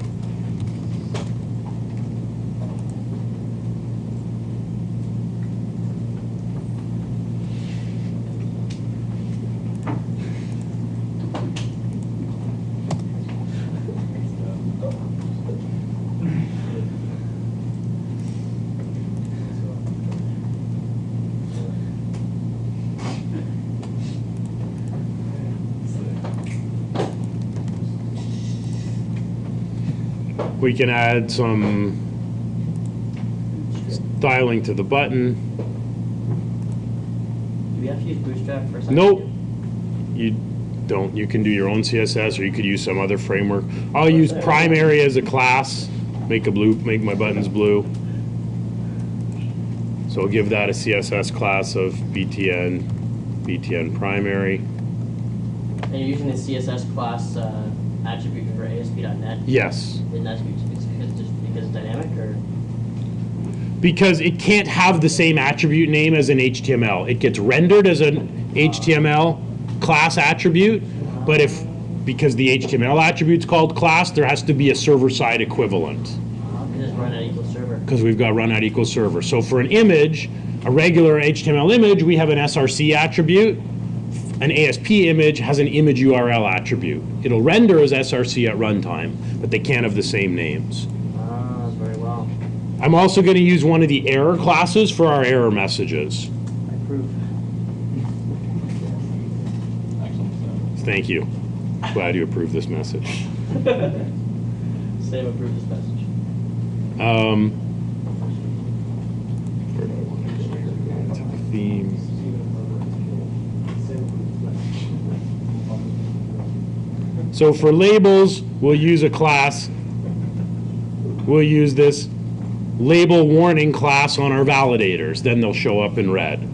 S1: We can add some styling to the button.
S4: Do we have to use Bootstrap for something?
S1: Nope. You don't. You can do your own CSS, or you could use some other framework. I'll use primary as a class. Make my buttons blue. So I'll give that a CSS class of BTN primary.
S4: And you're using the CSS class attribute for ASP.NET?
S1: Yes.
S4: And that's because it's dynamic, or?
S1: Because it can't have the same attribute name as an HTML. It gets rendered as an HTML class attribute, but because the HTML attribute's called class, there has to be a server-side equivalent.
S4: Just run at equals server.
S1: Because we've got run at equals server. So for an image, a regular HTML image, we have an SRC attribute. An ASP image has an image URL attribute. It'll render as SRC at runtime, but they can't have the same names.
S4: Very well.
S1: I'm also going to use one of the error classes for our error messages.
S4: I approve.
S1: Thank you. Glad you approved this message.
S4: Sam approved this message.
S1: Where do I want to go here? To the theme. So for labels, we'll use a class. We'll use this label warning class on our validators. Then they'll show up in red.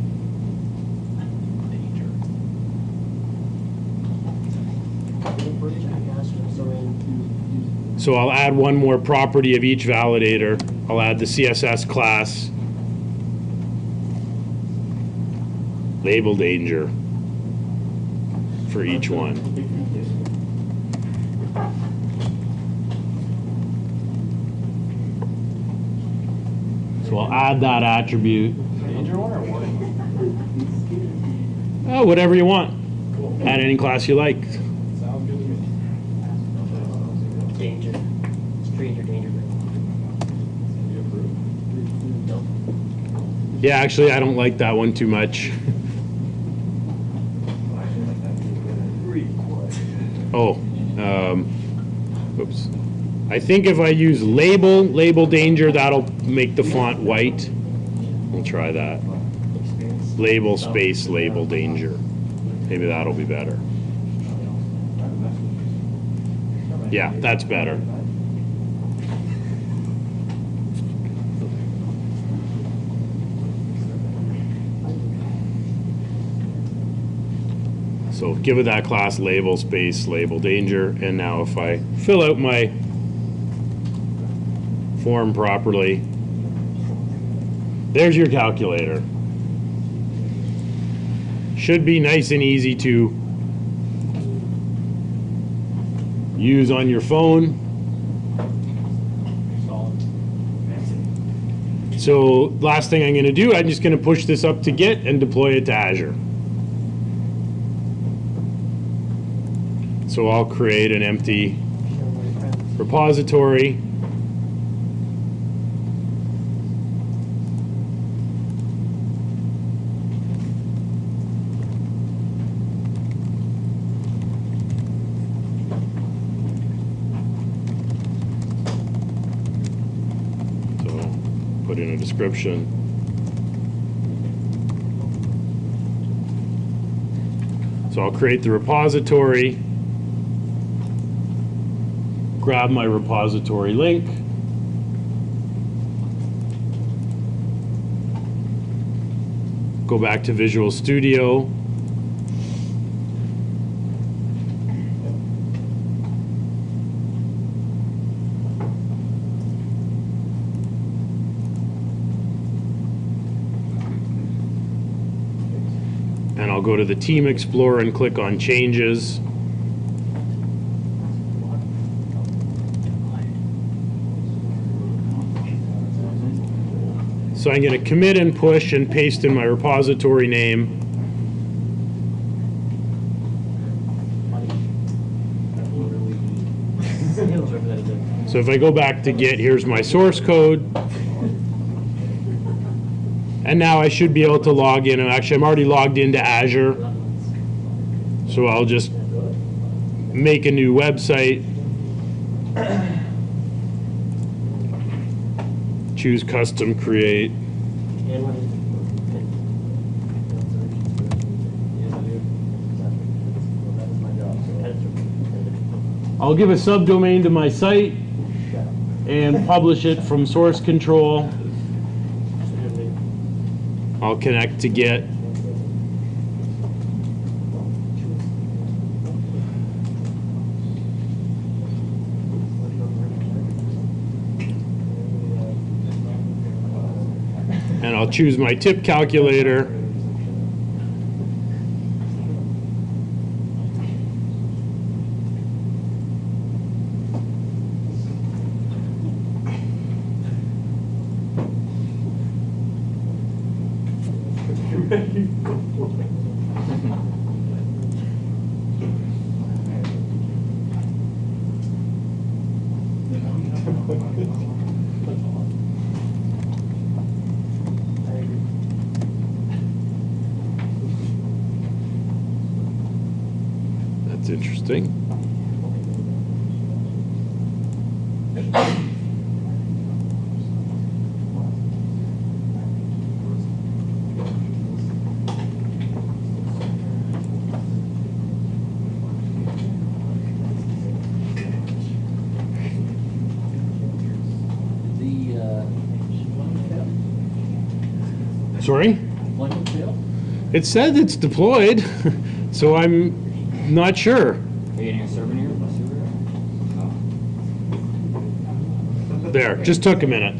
S1: So I'll add one more property of each validator. I'll add the CSS class, label danger for each one. So I'll add that attribute.
S3: Danger one or warning?
S1: Oh, whatever you want. Add any class you like.
S3: Sounds good to me.
S4: Danger. Stranger danger.
S3: You approve?
S4: Nope.
S1: Yeah, actually, I don't like that one too much. Oh, oops. I think if I use label danger, that'll make the font white. We'll try that. Label space label danger. Maybe that'll be better. Yeah, that's better. So give it that class label space label danger, and now if I fill out my form properly, there's your calculator. Should be nice and easy to use on your phone. So last thing I'm going to do, I'm just going to push this up to Git and deploy it to Azure. So I'll create an empty repository. Put in a description. So I'll create the repository, grab my repository link, go back to Visual Studio, and I'll go to the Team Explorer and click on Changes. So I'm going to commit and push and paste in my repository name. So if I go back to Git, here's my source code. And now I should be able to log in. Actually, I'm already logged into Azure. So I'll just make a new website. Choose Custom Create. I'll give a subdomain to my site and publish it from source control. I'll connect to Git. And I'll choose my tip calculator. That's interesting. Sorry? It said it's deployed, so I'm not sure.
S5: Are you getting a server here?
S1: There, just took a minute.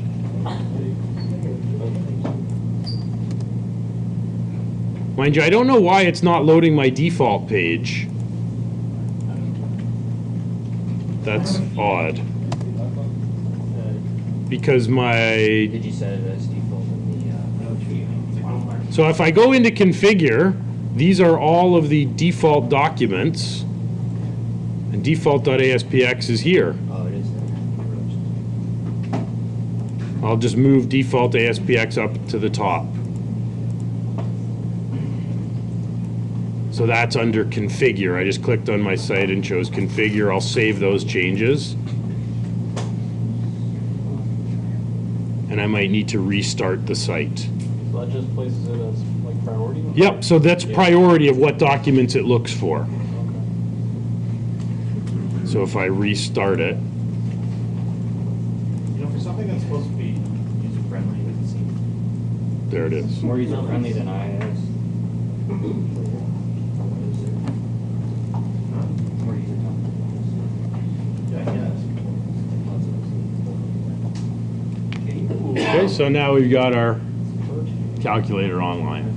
S1: Mind you, I don't know why it's not loading my default page. That's odd. Because my...
S5: Did you set it as default in the
S1: So if I go into configure, these are all of the default documents, and default.aspx is here.
S5: Oh, it is there.
S1: I'll just move default ASPX up to the top. So that's under configure. I just clicked on my site and chose configure. I'll save those changes. And I might need to restart the site.
S2: So that just places it as like priority?
S1: Yep, so that's priority of what documents it looks for.
S2: Okay.
S1: So if I restart it,
S3: You know, for something that's supposed to be user-friendly, it doesn't seem.
S1: there it is.
S5: More user-friendly than IIS. More user-friendly.
S3: Yeah, I guess.
S1: Okay, so now we've got our calculator online.